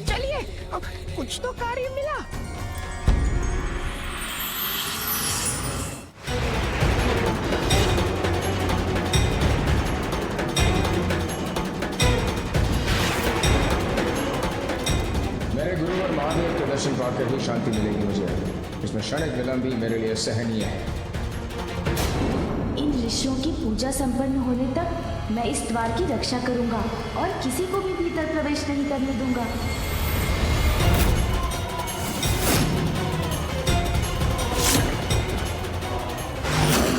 चलिए, अब कुछ तो कार्य मिला। मेरे गुरुवर महादेव के दर्शन पाकर ही शांति मिलेगी मुझे। इसमें क्षणिक विलंब भी मेरे लिए सहनीय है। इन ऋषियों की पूजा संपन्न होने तक मैं इस द्वार की रक्षा करूंगा और किसी को भी भीतर प्रवेश नहीं करने दूंगा।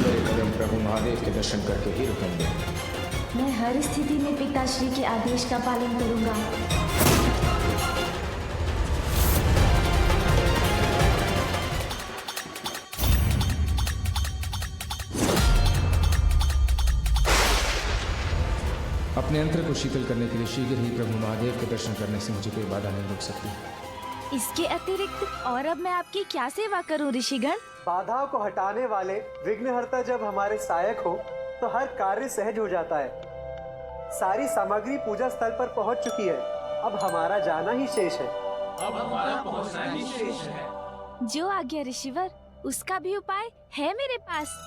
मेरे कदम प्रभु महादेव के दर्शन करके ही रुकेंगे। मैं हर स्थिति में पिताश्री के आदेश का पालन करूंगा। अपने यंत्र को शीतल करने के लिए शीघ्र ही प्रभु महादेव के दर्शन करने से मुझे कोई बाधा नहीं रोक सकती। इसके अतिरिक्त और अब मैं आपकी क्या सेवा करूं ऋषिगण? बाधाओं को हटाने वाले विघ्नहर्ता जब हमारे सहायक हो तो हर कार्य सहज हो जाता है। सारी सामग्री पूजा स्थल पर पहुंच चुकी है, अब हमारा जाना ही शेष है। अब हमारा पहुंचना ही शेष है। जो आज्ञा ऋषिवर, उसका भी उपाय है मेरे पास।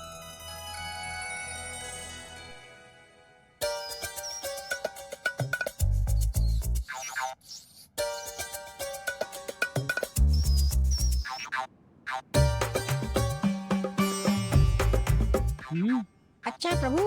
अच्छा प्रभु।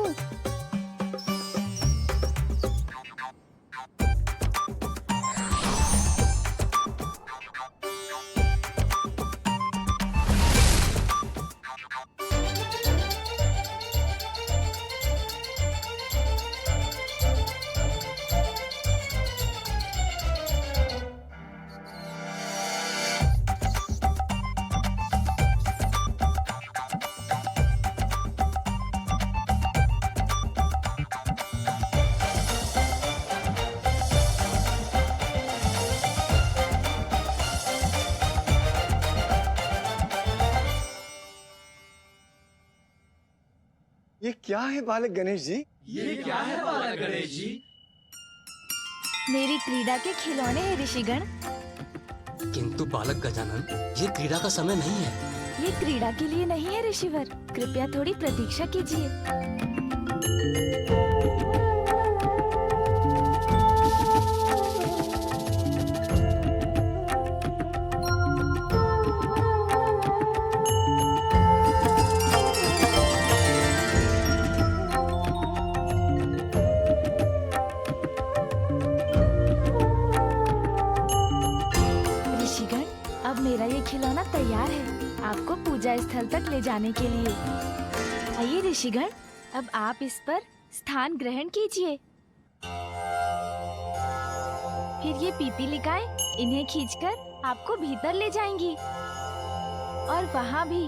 ये क्या है बालक गणेश जी? ये क्या है बालक गणेश जी? मेरी क्रीड़ा के खिलौने हैं ऋषिगण। किंतु बालक गजानन, ये क्रीड़ा का समय नहीं है। ये क्रीड़ा के लिए नहीं है ऋषिवर, कृपया थोड़ी प्रतीक्षा कीजिए। मेरा ये खिलौना तैयार है आपको पूजा स्थल तक ले जाने के लिए। आइए ऋषिगण, अब आप इस पर स्थान ग्रहण कीजिए। फिर ये पीपीलिकाएं इन्हें खींचकर आपको भीतर ले जाएंगी और वहाँ भी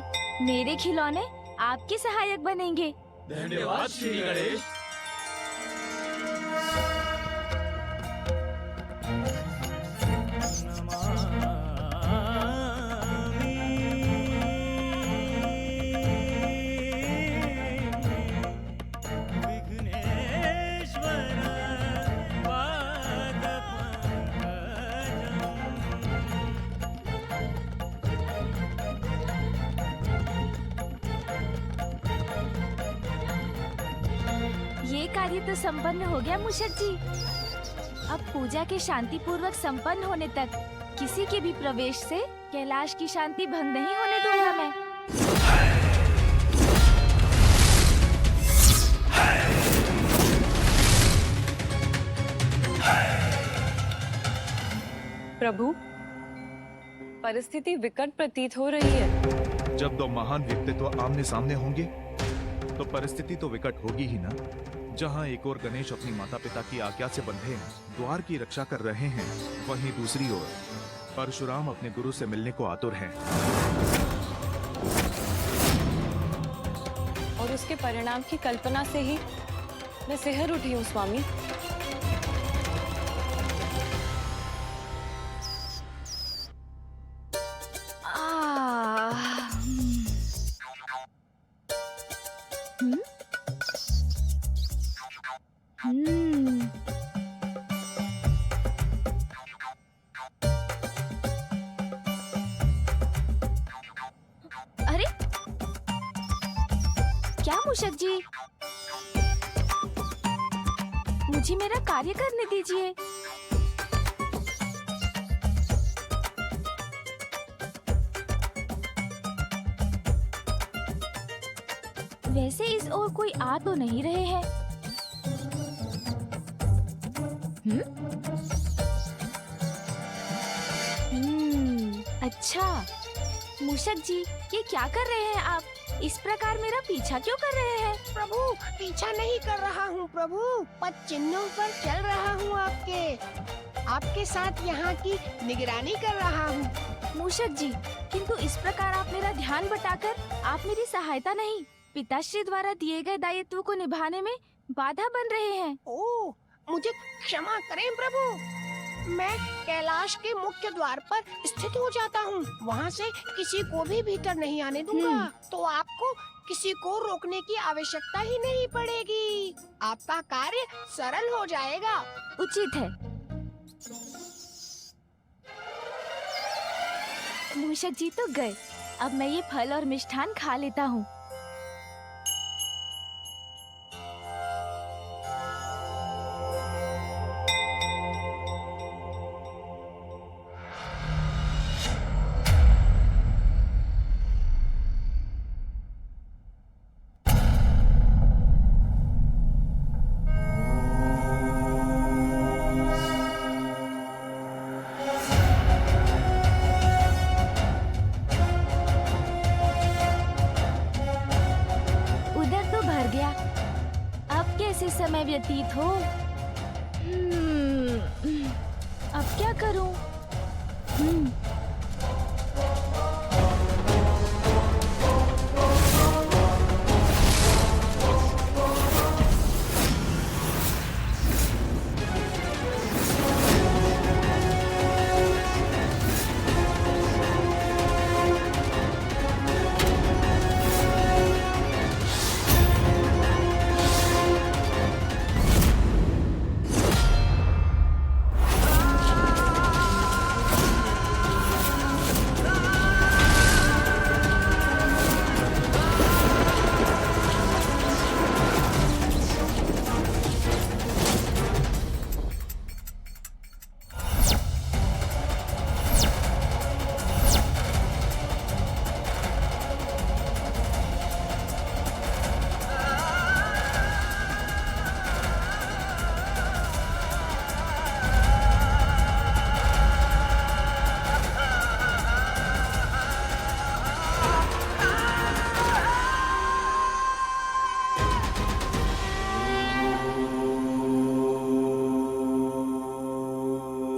मेरे खिलौने आपके सहायक बनेंगे। धन्यवाद श्री गणेश। ये कार्य तो संपन्न हो गया मूषक जी। अब पूजा के शांति पूर्वक संपन्न होने तक किसी के भी प्रवेश से कैलाश की शांति भंग नहीं होने दूंगा मैं। प्रभु, परिस्थिति विकट प्रतीत हो रही है। जब दो महान व्यक्तित्व आमने सामने होंगे तो परिस्थिति तो विकट होगी ही ना। जहां एक ओर गणेश अपनी माता पिता की आज्ञा से बंधे द्वार की रक्षा कर रहे हैं, वहीं दूसरी ओर परशुराम अपने गुरु से मिलने को आतुर हैं। और उसके परिणाम की कल्पना से ही मैं सिहर उठी हूँ स्वामी। अरे क्या मूषक जी, मुझे मेरा कार्य करने दीजिए। वैसे इस ओर कोई आ तो नहीं रहे हैं। अच्छा मूषक जी, ये क्या कर रहे हैं आप? इस प्रकार मेरा पीछा क्यों कर रहे हैं? प्रभु, पीछा नहीं कर रहा हूँ प्रभु, पद चिन्हों पर चल रहा हूँ आपके साथ यहाँ की निगरानी कर रहा हूँ। मूषक जी, किंतु इस प्रकार आप मेरा ध्यान बटाकर आप मेरी सहायता नहीं, पिताश्री द्वारा दिए गए दायित्व को निभाने में बाधा बन रहे हैं। ओह, मुझे क्षमा करें प्रभु, मैं कैलाश के मुख्य द्वार पर स्थित हो जाता हूँ। वहाँ से किसी को भी भीतर नहीं आने दूंगा, तो आपको किसी को रोकने की आवश्यकता ही नहीं पड़ेगी। आपका कार्य सरल हो जाएगा। उचित है। मूषक जी तो गए, अब मैं ये फल और मिष्ठान खा लेता हूँ। समय व्यतीत हो। अब क्या करूं?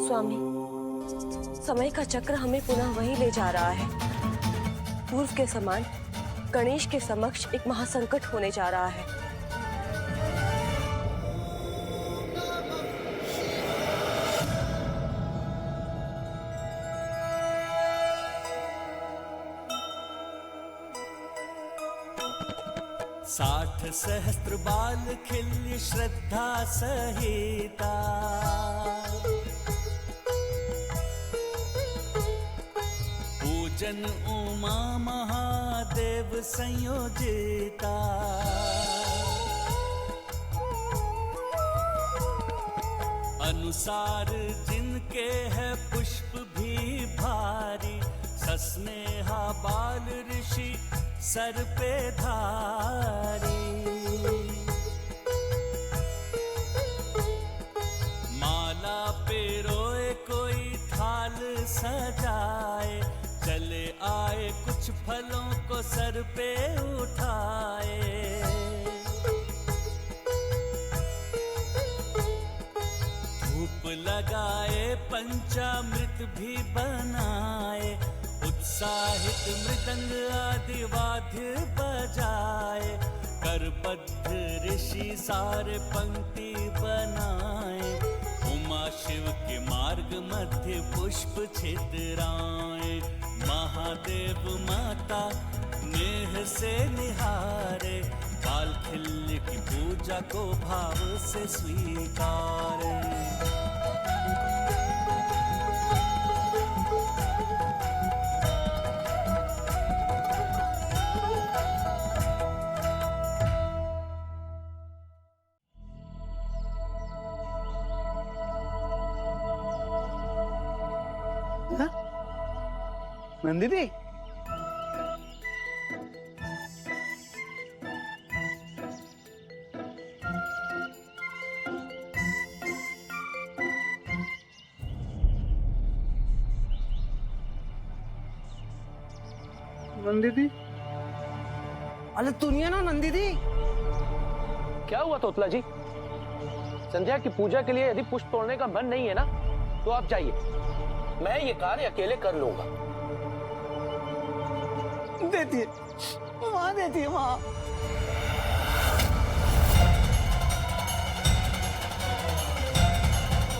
स्वामी, समय का चक्र हमें पुनः वहीं ले जा रहा है। पूर्व के समान गणेश के समक्ष एक महासंकट होने जा रहा है। साठ सहस्त्र बाल खिल्य श्रद्धा सहिता, पूजन उमा महादेव संयोजिता। अनुसार जिनके है पुष्प भी भारी, सस्नेहा बाल ऋषि सर पे धारी। माला पे रोए कोई थाल सजाए, चले आए कुछ फलों को सर पे उठाए। धूप लगाए पंचामृत भी बनाए, उत्साहित मृदंग आदि वाद्य बजाए, करबद्ध ऋषि सारे पंक्ति बनाए, उमा शिव के मार्ग मध्य पुष्प छितराए, महादेव माता नेह से निहारे, बालखिल्य की पूजा को भाव से स्वीकारे। नंदी दी, नंदी दी, अरे सुनिए ना नंदी दी। क्या हुआ तोतला जी? संध्या की पूजा के लिए यदि पुष्प तोड़ने का मन नहीं है ना, तो आप जाइए, मैं ये कार्य अकेले कर लूंगा। देती है, वहां देती है, वहां।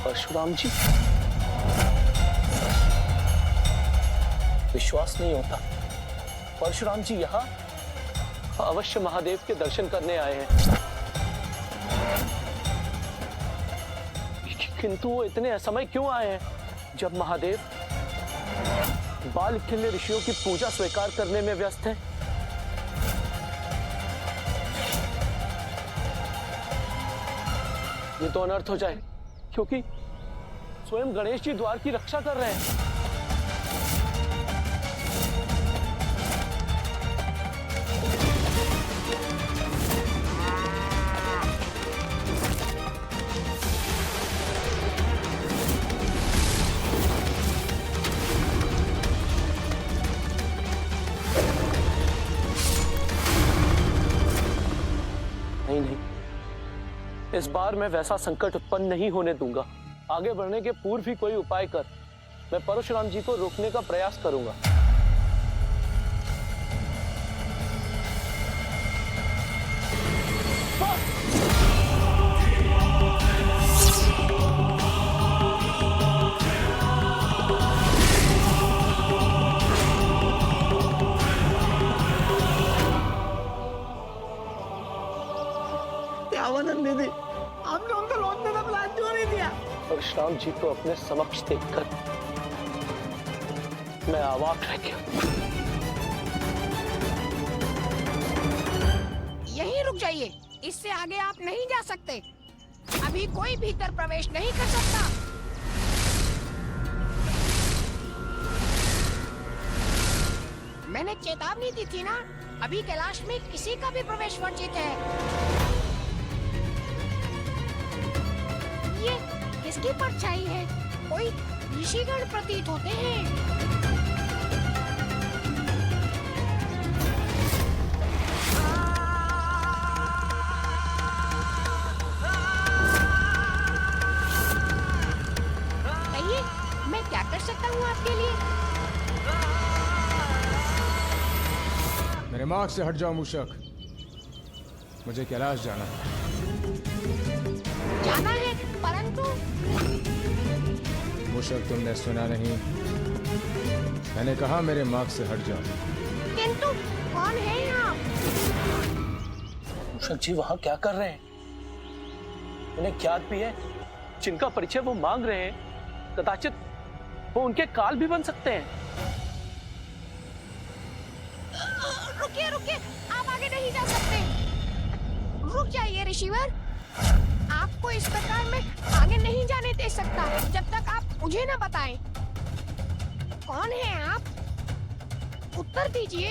परशुराम जी, विश्वास नहीं होता। परशुराम जी यहाँ अवश्य महादेव के दर्शन करने आए हैं, किंतु वो इतने असमय क्यों आए हैं, जब महादेव बालखिल्य ऋषियों की पूजा स्वीकार करने में व्यस्त हैं? ये तो अनर्थ हो जाए, क्योंकि स्वयं गणेश जी द्वार की रक्षा कर रहे हैं। इस बार मैं वैसा संकट उत्पन्न नहीं होने दूंगा। आगे बढ़ने के पूर्व ही कोई उपाय कर मैं परशुराम जी को रोकने का प्रयास करूंगा। दीदी, आपने उनको लौटने का प्लान क्यों नहीं दिया? परशुराम जी को अपने समक्ष देखकर मैं अवाक रह गया। यहीं रुक जाइए, इससे आगे आप नहीं जा सकते। अभी कोई भीतर प्रवेश नहीं कर सकता। मैंने चेतावनी दी थी ना, अभी कैलाश में किसी का भी प्रवेश वर्जित है। ये किसकी परछाई है? कोई ऋषिगण प्रतीत होते हैं। कहिए, मैं क्या कर सकता हूँ आपके लिए? मेरे मार्ग से हट जाओ मूषक, मुझे कैलाश जाना है। जाना है, परंतु मूषक तुमने सुना नहीं, मैंने कहा मेरे मार्ग से हट जाओ। किंतु कौन है आप? मूषक जी वहां क्या कर रहे हैं? उन्हें ज्ञात भी है जिनका परिचय वो मांग रहे हैं, कदाचित वो उनके काल भी बन सकते हैं। रुकिए रुकिए, आप आगे नहीं जा सकते। रुक जाइए ऋषिवर, आपको इस प्रकार में आगे नहीं जाने दे सकता जब तक आप मुझे न बताएं। कौन है आप? उत्तर दीजिए।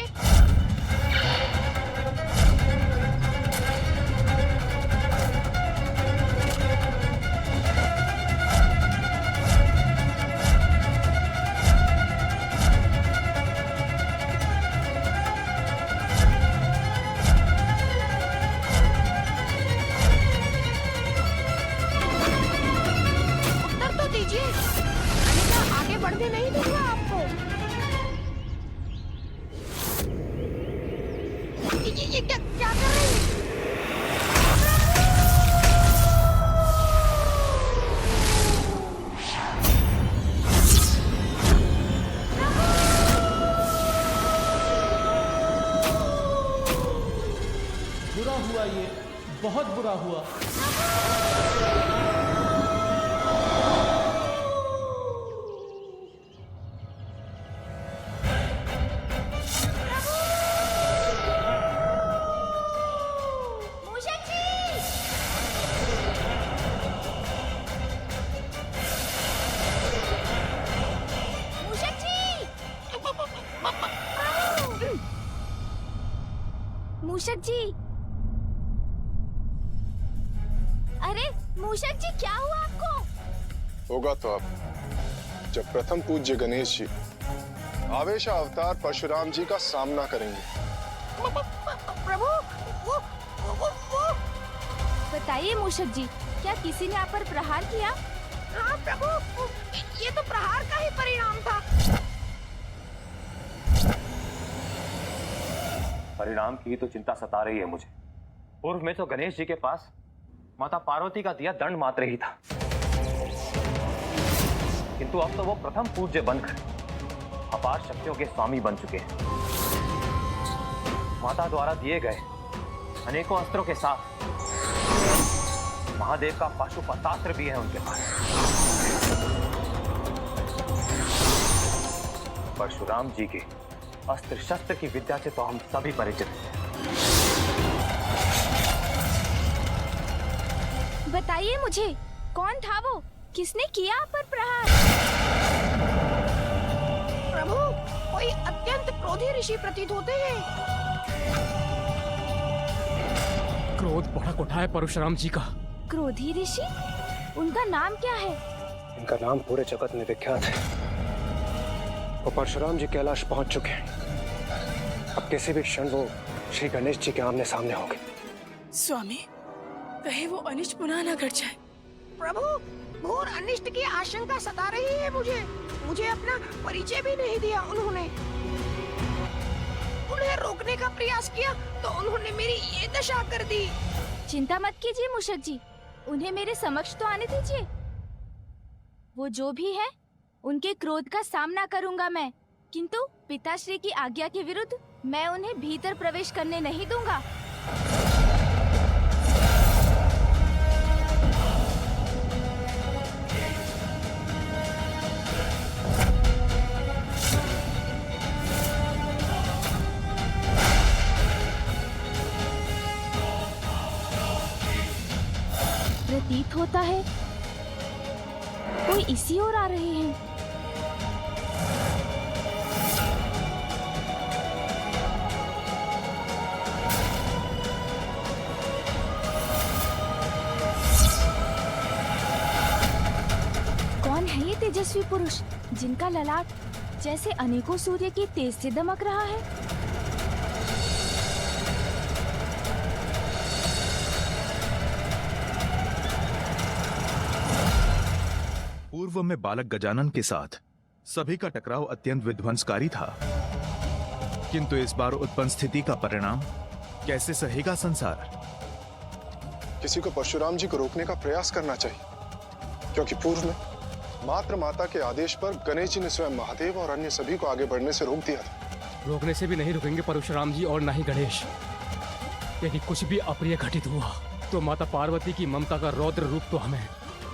बढ़ने नहीं दूंगा आपको। ये क्या कर रही है? बुरा हुआ, ये बहुत बुरा हुआ। मूषक जी, अरे मूषक जी, क्या हुआ आपको? होगा तो अब जब प्रथम पूज्य गणेश जी आवेश अवतार परशुराम जी का सामना करेंगे। प्रभु, वो। बताइए मूषक जी, क्या किसी ने आप पर प्रहार किया? हाँ प्रभु, ये तो प्रहार का ही परिणाम था। परिणाम की तो चिंता सता रही है मुझे। पूर्व में तो गणेश जी के पास माता पार्वती का दिया दंड मात्र ही था, किंतु अब तो वो प्रथम पूज्य बनकर अपार शक्तियों के स्वामी बन चुके हैं। माता द्वारा दिए गए अनेकों अस्त्रों के साथ महादेव का पाशुपतास्त्र भी है उनके पास। परशुराम जी के अस्त्र शस्त्र की विद्या से तो हम सभी परिचित हैं। बताइए मुझे, कौन था वो? किसने किया आप पर प्रहार? प्रभु, कोई अत्यंत क्रोधी ऋषि प्रतीत होते हैं। क्रोध भड़क उठा है परशुराम जी का। क्रोधी ऋषि? उनका नाम क्या है? इनका नाम पूरे जगत में विख्यात है। वो परशुराम जी कैलाश पहुंच चुके हैं। अब किसी भी क्षण वो श्री गणेश जी के आमने सामने होंगे। स्वामी, कहीं वो अनिष्ट पुनः न घट जाए। प्रभु, घोर अनिष्ट की आशंका सता रही है मुझे अपना परिचय भी नहीं दिया उन्होंने। उन्हें रोकने का प्रयास किया तो उन्होंने मेरी ये दशा कर दी। चिंता मत कीजिए मूषक जी, उन्हें मेरे समक्ष तो आने दीजिए। वो जो भी है, उनके क्रोध का सामना करूंगा मैं, किंतु पिताश्री की आज्ञा के विरुद्ध मैं उन्हें भीतर प्रवेश करने नहीं दूंगा। प्रतीत होता है कोई इसी ओर आ रहे हैं। कौन है ये तेजस्वी पुरुष जिनका ललाट जैसे अनेकों सूर्य की तेज से दमक रहा है? पूर्व में बालक गजानन के साथ सभी का टकराव अत्यंत विध्वंसकारी था, किंतु इस बार उत्पन्न स्थिति का परिणाम कैसे सहेगा संसार? किसी को परशुराम जी को रोकने का प्रयास करना चाहिए, क्योंकि पूर्व में मात्र माता के आदेश पर गणेश जी ने स्वयं महादेव और अन्य सभी को आगे बढ़ने से रोक दिया था। रोकने से भी नहीं रुकेंगे परशुराम जी और ना ही गणेश। यदि कुछ भी अप्रिय घटित हुआ तो माता पार्वती की ममता का रौद्र रूप तो हमें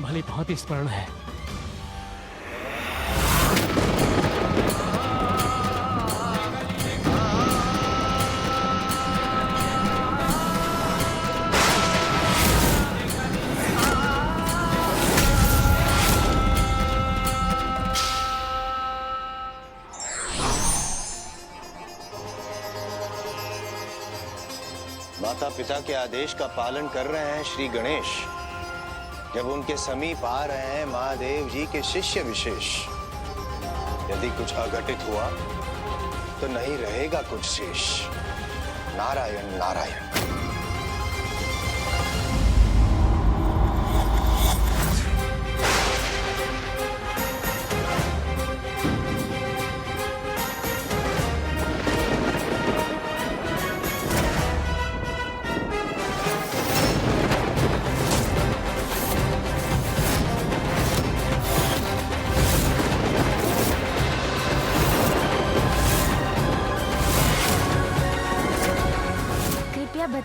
भली भांति स्मरण है। माता पिता के आदेश का पालन कर रहे हैं श्री गणेश। जब उनके समीप आ रहे हैं महादेव जी के शिष्य विशेष, यदि कुछ अघटित हुआ तो नहीं रहेगा कुछ शेष। नारायण नारायण।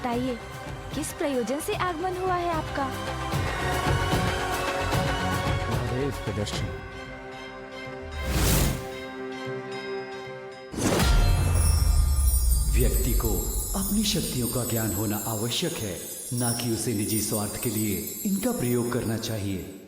बताइए, किस प्रयोजन से आगमन हुआ है आपका? महादेव के दर्शन। व्यक्ति को अपनी शक्तियों का ज्ञान होना आवश्यक है, ना कि उसे निजी स्वार्थ के लिए इनका प्रयोग करना चाहिए।